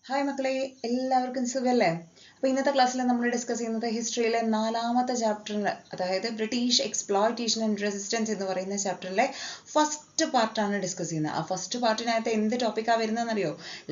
Hi മക്കളെ, എല്ലാവർക്കും സുഖല്ലേ? അപ്പോൾ ഇന്നത്തെ ക്ലാസ്സിൽ നമ്മൾ ഡിസ്കസ് ചെയ്യുന്നത് ഹിസ്റ്ററിയിലെ 4ാമത്തെ ചാപ്റ്ററിൽ, അതായത് ബ്രിട്ടീഷ് എക്സ്പ്ലോയിറ്റേഷൻ ആൻഡ് റെസിസ്റ്റൻസ് എന്ന് പറയുന്ന ചാപ്റ്ററിലെ ഫസ്റ്റ് പാർട്ടാണ് ഡിസ്കസ് ചെയ്യുന്നത്. ആ ഫസ്റ്റ് പാർട്ടിനകത്ത് എന്ത് ടോപ്പിക്കാണ് വരുന്നതെന്നറിയോ?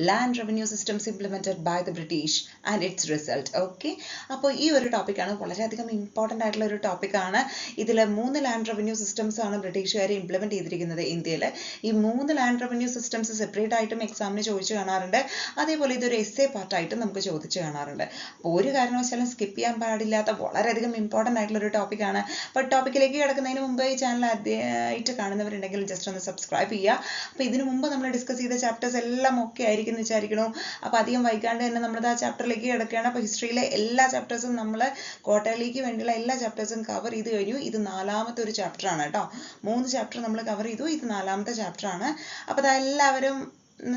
Land revenue systems implemented by the British and its result. Okay, അപ്പോൾ ഈ ഒരു ടോപ്പിക്കാണ് വളരെയധികം ഇമ്പോർട്ടൻ്റ് ആയിട്ടുള്ള ഒരു ടോപ്പിക്കാണ്. ഇതിൽ 3 ലാൻഡ് റവന്യൂ സിസ്റ്റംസ് ആണ് ബ്രിട്ടീഷുകാർ ഇംപ്ലിമെന്റ് ചെയ്തിരിക്കുന്നത് ഇന്ത്യയിൽ. ഈ 3 ലാൻഡ് റവന്യൂ സിസ്റ്റംസ് സെപ്പറേറ്റ് ആയിട്ടും എക്സാമിന് ചോദിച്ചു കാണാറുണ്ട്. അതേപോലെ ഇതൊരു എസ്സേ പാർട്ടായിട്ട് നമുക്ക് ചോദിച്ചു കാണാറുണ്ട്. അപ്പോൾ ഒരു കാരണവശാലും സ്കിപ്പ് ചെയ്യാൻ പാടില്ലാത്ത വളരെയധികം ഇമ്പോർട്ടൻ്റ് ആയിട്ടുള്ള ഒരു ടോപ്പിക്കാണ്. അപ്പോൾ ടോപ്പിക്കിലേക്ക് കിടക്കുന്നതിന് മുമ്പ് ഈ ചാനൽ ആദ്യമായിട്ട് കാണുന്നവരുണ്ടെങ്കിൽ ജസ്റ്റ് ഒന്ന് സബ്സ്ക്രൈബ് ചെയ്യുക. അപ്പോൾ ഇതിനു മുമ്പ് നമ്മൾ ഡിസ്കസ് ചെയ്ത ചാപ്റ്റേഴ്സ് എല്ലാം ഒക്കെ ആയിരിക്കും എന്ന് വിചാരിക്കണു. അപ്പോൾ അധികം വൈകാണ്ട് തന്നെ നമ്മൾ ആ ചാപ്റ്ററിലേക്ക് കിടക്കുകയാണ്. അപ്പോൾ ഹിസ്റ്ററിയിലെ എല്ലാ ചാപ്റ്റേഴ്സും നമ്മൾ ക്വാർട്ടർലിക്ക് വേണ്ടിയുള്ള എല്ലാ ചാപ്റ്റേഴ്സും കവർ ചെയ്ത് കഴിഞ്ഞു. ഇത് 4ാമത്തെ ഒരു ചാപ്റ്റർ ആണ് കേട്ടോ. 3 ചാപ്റ്റർ നമ്മൾ കവർ ചെയ്തു, ഇത് 4ാമത്തെ ചാപ്റ്റർ ആണ്. അപ്പോൾ അതെല്ലാവരും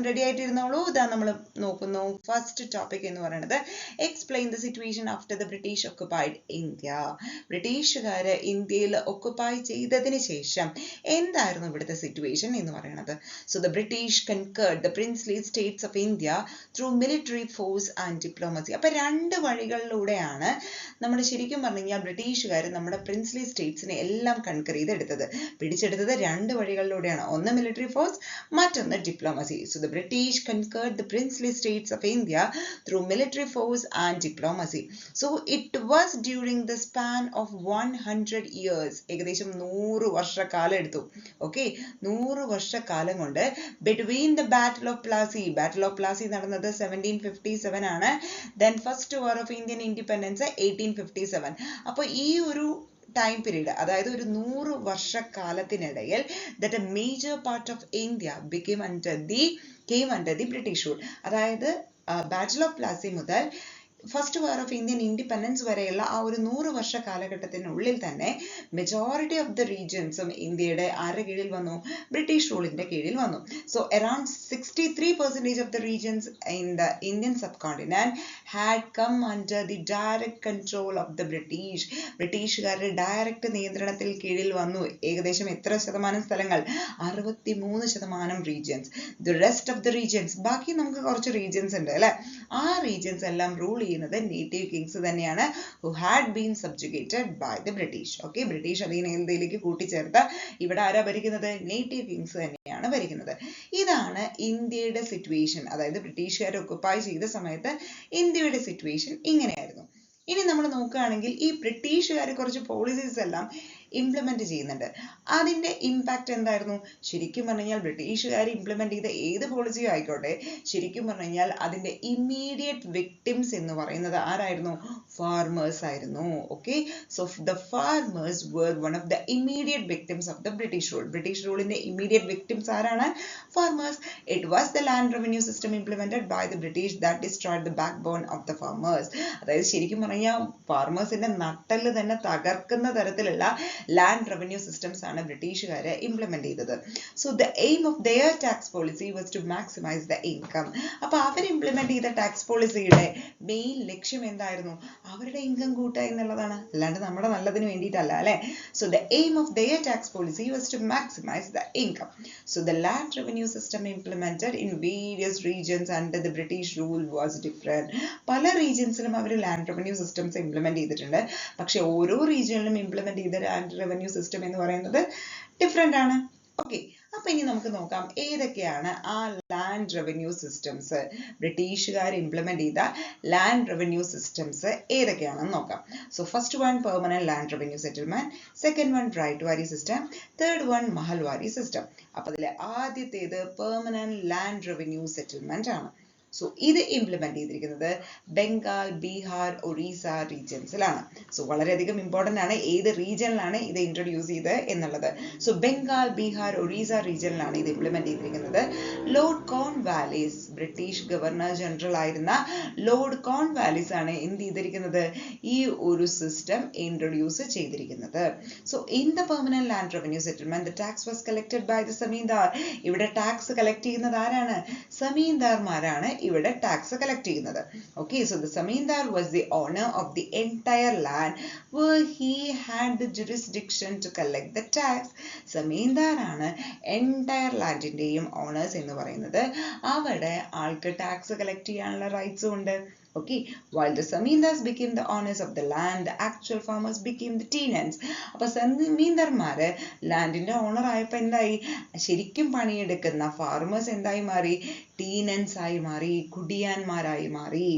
റെഡി ആയിട്ടിരുന്നോളൂ. ഇതാ നമ്മൾ നോക്കുന്നു. ഫസ്റ്റ് ടോപ്പിക് എന്ന് പറയുന്നത് explain the situation after the British occupied India. ബ്രിട്ടീഷുകാര് ഇന്ത്യയിൽ ഒക്കുപൈ ചെയ്തതിന് ശേഷം എന്തായിരുന്നു ഇവിടുത്തെ സിറ്റുവേഷൻ എന്ന് പറയുന്നത്? So the British conquered the princely states of India through military force and diplomacy. അപ്പൊ 2 വഴികളിലൂടെയാണ് നമ്മൾ ശരിക്കും പറഞ്ഞു കഴിഞ്ഞാൽ ബ്രിട്ടീഷുകാർ നമ്മുടെ പ്രിൻസ്ലി സ്റ്റേറ്റ്സിനെ എല്ലാം കൺകർ ചെയ്തെടുത്തത്, പിടിച്ചെടുത്തത് 2 വഴികളിലൂടെയാണ്. ഒന്ന് മിലിറ്ററി ഫോഴ്സ്, മറ്റൊന്ന് diplomacy. So the British conquered the princely states of India through military force and diplomacy. So it was during the span of 100 years. ഏകദേശം 100 വർഷക്കാലം എടുത്തു. ഓക്കെ, 100 വർഷക്കാലം കൊണ്ട് between the Battle of Plassey. Battle of Plassey നടന്നത് 1757 ആണ്. Then first war of Indian independence 1857. അപ്പോൾ ഈ ഒരു ടൈം പീരീഡ്, അതായത് ഒരു 100 വർഷക്കാലത്തിനിടയിൽ that a major part of India came under the British rule. അതായത് ബാറ്റിൽ ഓഫ് പ്ലാസി മുതൽ first war of Indian independence വരെയുള്ള ആ ഒരു 100 വർഷ കാലഘട്ടത്തിനുള്ളിൽ തന്നെ മെജോറിറ്റി ഓഫ് ദ റീജിയൻസും ഇന്ത്യയുടെ ആരുടെ കീഴിൽ വന്നു? ബ്രിട്ടീഷ് റൂളിന്റെ കീഴിൽ വന്നു. So around 63% of the regions in the Indian subcontinent had come under the direct control of the British. ബ്രിട്ടീഷുകാരുടെ ഡയറക്റ്റ് നിയന്ത്രണത്തിൽ കീഴിൽ വന്നു. ഏകദേശം എത്ര ശതമാനം സ്ഥലങ്ങൾ? 63% regions. The rest of the regions, ബാക്കി നമുക്ക് കുറച്ച് റീജിയൻസ് ഉണ്ട് അല്ലെ, ആ റീജിയൻസ് എല്ലാം റൂൾ ചെയ്യുന്നത് നേറ്റീവ് കിങ്സ് തന്നെയാണ്, who had been subjugated by the British. ഓക്കെ, ബ്രിട്ടീഷ് അധീനതയിലേക്ക് കൂട്ടിച്ചേർത്ത ഇവിടെ ആരാ ഭരിക്കുന്നത്? നേറ്റീവ് കിങ്സ് തന്നെയാണ് ഭരിക്കുന്നത്. ഇതാണ് ഇന്ത്യയുടെ സിറ്റുവേഷൻ. അതായത് ബ്രിട്ടീഷുകാർ ഒക്കുപൈ ചെയ്ത സമയത്ത് ഇന്ത്യയുടെ സിറ്റുവേഷൻ ഇങ്ങനെയായിരുന്നു. ഇനി നമ്മൾ നോക്കുകയാണെങ്കിൽ ഈ ബ്രിട്ടീഷുകാർ കുറച്ച് പോളിസീസ് എല്ലാം ഇംപ്ലിമെന്റ് ചെയ്യുന്നുണ്ട്. അതിന്റെ ഇമ്പാക്ട് എന്തായിരുന്നു? ശരിക്കും പറഞ്ഞു കഴിഞ്ഞാൽ ബ്രിട്ടീഷുകാർ ഇംപ്ലിമെന്റ് ചെയ്ത ഏത് പോളിസിയോ ആയിക്കോട്ടെ, ശരിക്കും പറഞ്ഞു കഴിഞ്ഞാൽ അതിന്റെ ഇമ്മീഡിയറ്റ് വിക്ടിംസ് എന്ന് പറയുന്നത് ആരായിരുന്നു? ഫാർമേഴ്സ് ആയിരുന്നു. Okay, so the farmers were one of the immediate victims of the British rule. British റൂളിന്റെ ഇമ്മീഡിയറ്റ് വിക്ടിംസ് ആരാണ്? Farmers. It was the land revenue system implemented by the British that destroyed the backbone of the farmers. അതായത് ശരിക്കും പറഞ്ഞാൽ ഫാർമേഴ്സിന്റെ നട്ടല് തന്നെ തകർക്കുന്ന തരത്തിലുള്ള land revenue systems ആണ് ബ്രിട്ടീഷുകാരെ ഇംപ്ലിമെന്റ് ചെയ്തത്. So the aim of their tax policy was to maximise the income. അപ്പൊ അവർ ഇംപ്ലിമെന്റ് ചെയ്ത ടാക്സ് പോളിസിയുടെ മെയിൻ ലക്ഷ്യം എന്തായിരുന്നു? അവരുടെ ഇൻകം കൂട്ടുക എന്നുള്ളതാണ്, അല്ലാണ്ട് നമ്മുടെ നല്ലതിന് വേണ്ടിയിട്ടല്ല അല്ലെ. So the aim of their tax policy was to maximise the income. So the land revenue system implemented in various regions under the British rule was different. പല റീജിയൻസിലും അവർ ലാൻഡ് റവന്യൂ സിസ്റ്റംസ് ഇംപ്ലിമെന്റ് ചെയ്തിട്ടുണ്ട്. പക്ഷെ ഓരോ റീജിയനിലും implement ചെയ്ത land revenue system എന്ന് പറയുന്നത് ഡിഫറെന്റ് ആണ്. ഓക്കെ, അപ്പൊ ഇനി നമുക്ക് നോക്കാം ഏതൊക്കെയാണ് ആ ലാൻഡ് റവന്യൂ സിസ്റ്റംസ്, ബ്രിട്ടീഷുകാർ ഇംപ്ലിമെന്റ് ചെയ്ത ലാൻഡ് റവന്യൂ സിസ്റ്റംസ് ഏതൊക്കെയാണെന്ന് നോക്കാം. So first one permanent land revenue settlement, second one ryotwari system, third one mahalwari system. അപ്പൊ അതിലെ ആദ്യത്തേത് പെർമനന്റ് ലാൻഡ് റവന്യൂ സെറ്റിൽമെന്റ് ആണ്. സോ ഇത് ഇംപ്ലിമെന്റ് ചെയ്തിരിക്കുന്നത് ബംഗാൾ, ബീഹാർ, ഒറീസ റീജിയൻസിലാണ്. സോ വളരെയധികം ഇമ്പോർട്ടന്റ് ആണ് ഏത് റീജിയനിലാണ് ഇത് ഇൻട്രൊഡ്യൂസ് ചെയ്തത് എന്നുള്ളത്. സോ ബംഗാൾ, ബീഹാർ, ഒറീസ റീജിയനിലാണ് ഇത് ഇംപ്ലിമെന്റ് ചെയ്തിരിക്കുന്നത്. Lord Cornwallis, British governor general ആയിരുന്ന ലോർഡ് കോൺവാലിസ് ആണ് എന്ത് ചെയ്തിരിക്കുന്നത്? ഈ ഒരു സിസ്റ്റം ഇൻട്രൊഡ്യൂസ് ചെയ്തിരിക്കുന്നത്. So in the permanent land revenue settlement the tax was collected by the zamindar. ഇവിടെ ടാക്സ് കളക്ട് ചെയ്യുന്നത് ആരാണ്? സമീന്ദാർമാരാണ് ഇവിടെ ടാക്സ് കളക്ട് ചെയ്യുന്നത്. Okay, so the zamindar was the owner of the entire land where he had the jurisdiction to collect the tax. Zamindar ആണ് entire ലാൻഡിന്റെയും owners എന്ന് പറയുന്നത്. അവിടെ ആൾക്ക് ടാക്സ് കളക്ട് ചെയ്യാനുള്ള റൈറ്റ്സും ഉണ്ട്. Okay, while the Zamindars became the owners of the land, the actual farmers became the tenants. അപ്പൊ സമീന്ദാർമാര് ലാൻഡിന്റെ owner ആയപ്പോ എന്തായി? ശരിക്കും പണിയെടുക്കുന്ന ഫാർമേഴ്സ് എന്തായി മാറി? ടീനൻസ് ആയി മാറി, കുടിയാന്മാരായി മാറി.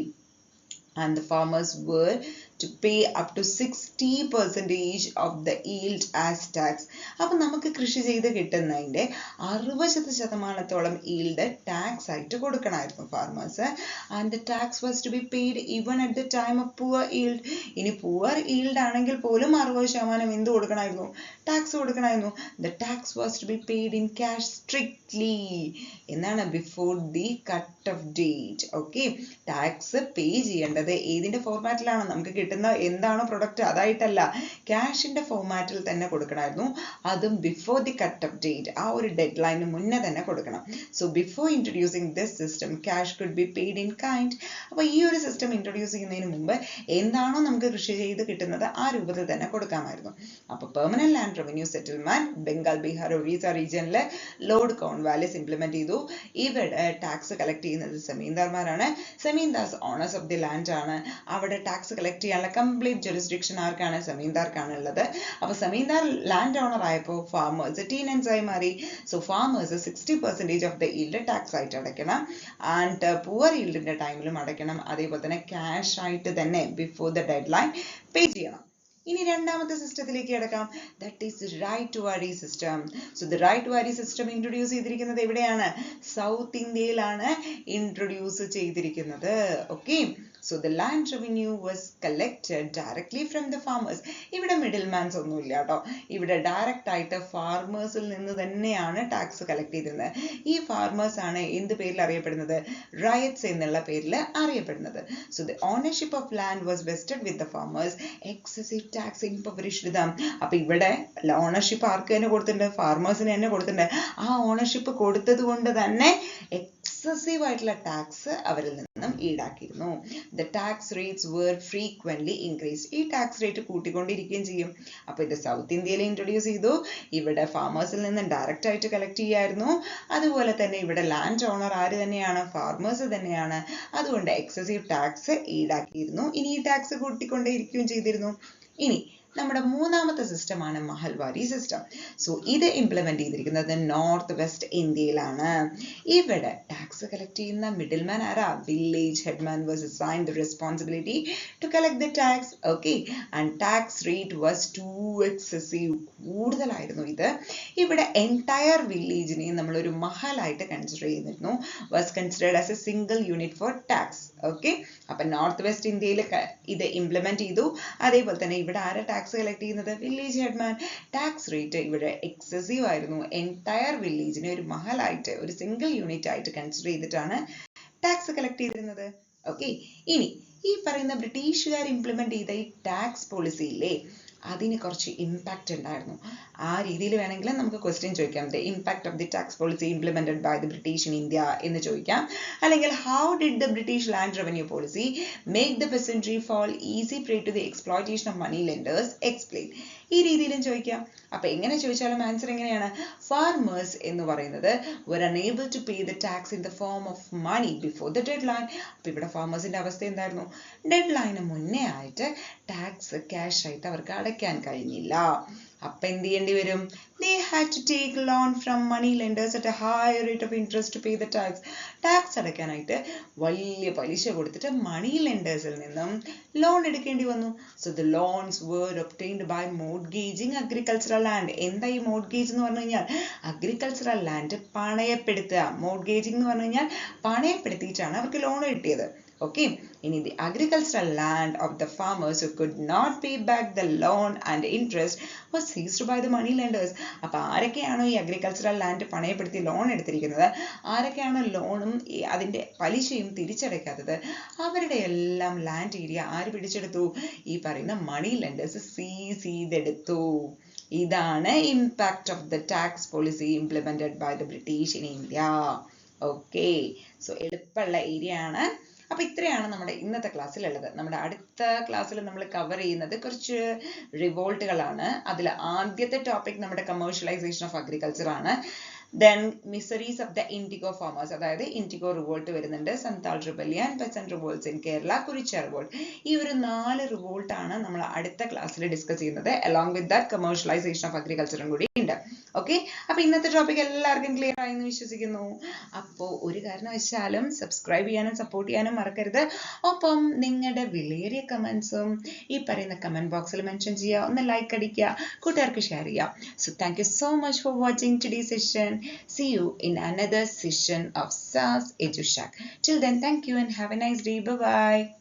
And the farmers were to pay up to 60% of the yield as tax. അപ്പോൾ നമുക്ക് കൃഷി ചെയ്ത് കിട്ടുന്നതിന്റെ 60% yield ടാക്സ് ആയിട്ട് കൊടുക്കണമായിരുന്നു farmers. And the tax was to be paid even at the time of poor yield. ഇനി poor yield ആണെങ്കിൽ പോലും 60% എന്ത് കൊടുക്കണമായിരുന്നു? Tax കൊടുക്കണമായിരുന്നു. The tax was to be paid in cash strictly. എന്നാണ് before the cut of date. Okay, tax പേ ചെയ്യേണ്ടത് ഏതിന്റെ ഫോർമാറ്റിലാണ്? നമുക്ക് കിട്ടുന്ന എന്താണോ പ്രൊഡക്റ്റ് അതായിട്ടല്ല, ക്യാഷിന്റെ ഫോർമാറ്റിൽ തന്നെ കൊടുക്കണമായിരുന്നു. അതും before the cut off date, ആ ഒരു ഡെഡ് ലൈന് മുന്നേ തന്നെ കൊടുക്കണം. So before introducing this system cash could be paid in kind. അപ്പൊ ഈ ഒരു സിസ്റ്റം ഇൻട്രൊഡ്യൂസ് ചെയ്യുന്നതിന് മുമ്പ് എന്താണോ നമുക്ക് കൃഷി ചെയ്ത് കിട്ടുന്നത് ആ രൂപത്തിൽ തന്നെ കൊടുക്കാമായിരുന്നു. അപ്പൊ permanent land revenue settlement Bengal, Bihar, Orissa റീജിയനിലെ ലോർഡ് കോൺവാലിസ് ഇംപ്ലിമെന്റ് ചെയ്തു. ഇവിടെ ടാക്സ് കളക്ട് ചെയ്യുന്നത് സമീന്ദാർമാരാണ്. Zamindars owners of the land ആണ്. അവിടെ ടാക്സ് കളക്ട് ചെയ്യാനുള്ള കംപ്ലീറ്റ് ജുറിസ്ഡിക്ഷൻ ആർക്കാണ്? സമീന്ദാർക്കാണ് ഉള്ളത്. അപ്പൊ സമീന്ദാർ ലാൻഡ് ഓണർ ആയപ്പോൾ ഫാർമേഴ്സ് ടീനൻസ് ആയി മാറി. So farmers 60% of the yield tax ആയിട്ട് അടയ്ക്കണം. ആൻഡ് പുവർ ഈൽഡിന്റെ ടൈമിലും അടയ്ക്കണം. അതേപോലെ തന്നെ ക്യാഷ് ആയിട്ട് തന്നെ before the deadline pay ചെയ്യണം. ഇനി രണ്ടാമത്തെ സിസ്റ്റത്തിലേക്ക് കിടക്കാം. That is Ryotwari system. So the Ryotwari system introduce ചെയ്തിരിക്കുന്നത് എവിടെയാണ്? സൗത്ത് ഇന്ത്യയിലാണ് ഇൻട്രൊഡ്യൂസ് ചെയ്തിരിക്കുന്നത്. Okay, so the land revenue was collected directly from the farmers. ഇവിടെ മിഡിൽമാൻസ് ഒന്നുമില്ല കേട്ടോ. ഇവിടെ ഡയറക്റ്റ് ആയിട്ട് ഫാർമേഴ്സിൽ നിന്ന് തന്നെയാണ് ടാക്സ് കളക്ട് ചെയ്തിരുന്നത്. ഈ ഫാർമേഴ്സ് ആണ് എന്ത് പേരിൽ അറിയപ്പെടുന്നത്? റയറ്റ്സ് എന്നുള്ള പേരിൽ അറിയപ്പെടുന്നത്. So the ownership of land was vested with the farmers. Excessive tax impoverished them. അപ്പൊ ഇവിടെ ഓണർഷിപ്പ് ആർക്ക് തന്നെ കൊടുത്തിട്ടുണ്ട്? ഫാർമേഴ്സിന് തന്നെ കൊടുത്തിട്ടുണ്ട്. ആ ഓണർഷിപ്പ് കൊടുത്തത് കൊണ്ട് തന്നെ എക്സസീവ് ആയിട്ടുള്ള ടാക്സ് അവരിൽ നിന്നും ഈടാക്കിയിരുന്നു. The tax rates were frequently increased. ഈ ടാക്സ് റേറ്റ് കൂട്ടിക്കൊണ്ടിരിക്കുകയും ചെയ്യും. അപ്പൊ ഇത് സൗത്ത് ഇന്ത്യയിൽ ഇൻട്രൊഡ്യൂസ് ചെയ്തു. ഇവിടെ ഫാർമേഴ്സിൽ നിന്ന് ഡയറക്റ്റ് ആയിട്ട് കളക്ട് ചെയ്യായിരുന്നു. അതുപോലെ തന്നെ ഇവിടെ ലാൻഡ് ഓണർ ആര് തന്നെയാണ്? ഫാർമേഴ്സ് തന്നെയാണ്. അതുകൊണ്ട് എക്സസീവ് ടാക്സ് ഈടാക്കിയിരുന്നു. ഇനി ഈ ടാക്സ് കൂട്ടിക്കൊണ്ടേയിരിക്കുകയും ചെയ്തിരുന്നു. ഇനി നമ്മുടെ മൂന്നാമത്തെ സിസ്റ്റമാണ് മഹൽവാരി സിസ്റ്റം. സോ ഇത് ഇംപ്ലിമെന്റ് ചെയ്തിരിക്കുന്നത് നോർത്ത് വെസ്റ്റ് ഇന്ത്യയിലാണ്. ഇവിടെ ടാക്സ് കളക്ട് ചെയ്യുന്ന മിഡിൽമാൻ ആരാ? Village headman was assigned the responsibility to collect the tax. Okay, and tax rate was too excessive. കൂടുതലായിരുന്നു ഇത്. ഇവിടെ എൻറ്റയർ വില്ലേജിനെ നമ്മളൊരു മഹലായിട്ട് കൺസിഡർ ചെയ്തിരുന്നു. Was considered as a single unit for tax. Okay, അപ്പൊ നോർത്ത് വെസ്റ്റ് ഇന്ത്യയിൽ ഇത് ഇംപ്ലിമെന്റ് ചെയ്തു. അതേപോലെ തന്നെ ഇവിടെ ആരാ ടാക്സ് കളക്ട് ചെയ്യുന്നത്? Village headman. ടാക്സ് റേറ്റ് ഇവിടെ എക്സസീവ് ആയിരുന്നു. എൻറ്റയർ വില്ലേജിനെ ഒരു മഹലായിട്ട്, ഒരു സിംഗിൾ യൂണിറ്റ് ആയിട്ട് കൺസിഡർ ചെയ്തിട്ടാണ് ടാക്സ് കളക്ട് ചെയ്തിരുന്നത്. ഓക്കെ, ഇനി ഈ പറയുന്ന ബ്രിട്ടീഷുകാർ ഇംപ്ലിമെന്റ് ചെയ്ത ഈ ടാക്സ് പോളിസിയിലെ അതിന് കുറച്ച് ഇമ്പാക്റ്റ് ഉണ്ടായിരുന്നു. ആ രീതിയിൽ വേണമെങ്കിൽ നമുക്ക് ക്വസ്റ്റ്യൻ ചോദിക്കാം. The impact of the tax policy implemented by the British in India എന്ന് ചോദിക്കാം. അല്ലെങ്കിൽ how did the British land revenue policy make the peasantry fall easy prey to the exploitation of money lenders? Explain. ഈ രീതിയിലും ചോദിക്കാം. അപ്പൊ എങ്ങനെ ചോദിച്ചാലും answer എങ്ങനെയാണ്? ഫാർമേഴ്സ് എന്ന് പറയുന്നത് were unable to pay the tax in the form of money before the deadline. അപ്പൊ ഇവിടെ ഫാർമേഴ്സിന്റെ അവസ്ഥ എന്തായിരുന്നു? ഡെഡ് ലൈന് മുന്നേ ആയിട്ട് ടാക്സ് ക്യാഷ് ആയിട്ട് അവർക്ക് അടയ്ക്കാൻ കഴിഞ്ഞില്ല. അപ്പൊ എന്ത് ചെയ്യേണ്ടി വരും? They had to take loan from money lenders at a high rate of interest to pay the tax. Tax അടയ്ക്കാനായിട്ട് വലിയ പലിശ കൊടുത്തിട്ട് മണി ലെൻഡേഴ്സിൽ നിന്നും ലോൺ എടുക്കേണ്ടി വന്നു. So the loans were obtained by mortgaging agricultural land. എന്താ ഈ മോർഗേജ് എന്ന് പറഞ്ഞു കഴിഞ്ഞാൽ? Agricultural land പണയപ്പെടുത്തുക. മോർഗേജിംഗ് എന്ന് പറഞ്ഞു കഴിഞ്ഞാൽ പണയപ്പെടുത്തിയിട്ടാണ് അവർക്ക് ലോൺ കിട്ടിയത്. Okay, in the agricultural land of the farmers who could not pay back the loan and interest was seized by the money lenders. അപ്പൊ ആരൊക്കെയാണോ ഈ അഗ്രികൾച്ചറൽ ലാൻഡ് പണയപ്പെടുത്തി ലോൺ എടുത്തിരിക്കുന്നത്, ആരൊക്കെയാണോ ലോണും അതിന്റെ പലിശയും തിരിച്ചടയ്ക്കാത്തത്, അവരുടെ എല്ലാം ലാൻഡ് ഏരിയ ആര് പിടിച്ചെടുത്തു? ഈ പറയുന്ന മണി ലെൻഡേഴ്സ് സീസ് ചെയ്തെടുത്തു. ഇതാണ് impact of the tax policy implemented by the British in India. Okay, so എളുപ്പമുള്ള ഏരിയ ആണ്. അപ്പൊ ഇത്രയാണ് നമ്മുടെ ഇന്നത്തെ ക്ലാസ്സിൽ ഉള്ളത്. നമ്മുടെ അടുത്ത ക്ലാസ്സിൽ നമ്മൾ കവർ ചെയ്യുന്നത് കുറച്ച് റിവോൾട്ടുകളാണ്. അതിൽ ആദ്യത്തെ ടോപ്പിക് നമ്മുടെ കമേഴ്ഷ്യലൈസേഷൻ ഓഫ് അഗ്രികൾച്ചർ ആണ്. Then miseries of the indigo farmers, അതായത് ഇൻഡിഗോ റിവോൾട്ട് വരുന്നുണ്ട്, Santhal rebellion, peasant revolts in Kerala, Kurichya revolt. ഈ ഒരു 4 റിവോൾട്ട് ആണ് നമ്മൾ അടുത്ത ക്ലാസ്സിൽ ഡിസ്കസ് ചെയ്യുന്നത്. Along with that commercialization of അഗ്രികൾച്ചറും കൂടി ഉണ്ട്. ഓക്കെ, അപ്പൊ ഇന്നത്തെ ടോപ്പിക് എല്ലാവർക്കും ക്ലിയർ ആയി എന്ന് വിശ്വസിക്കുന്നു. അപ്പോൾ ഒരു കാരണവശാലും സബ്സ്ക്രൈബ് ചെയ്യാനും സപ്പോർട്ട് ചെയ്യാനും മറക്കരുത്. ഒപ്പം നിങ്ങളുടെ വിലയേറിയ കമന്റ്സും ഈ പറയുന്ന കമന്റ് ബോക്സിൽ മെൻഷൻ ചെയ്യുക, ഒന്ന് ലൈക്ക് അടിക്കുക, കൂട്ടുകാർക്ക് ഷെയർ ചെയ്യുക. So thank you so much for watching today session. See you in another session of SAS EduShack. Till then, thank you and have a nice day. Bye bye.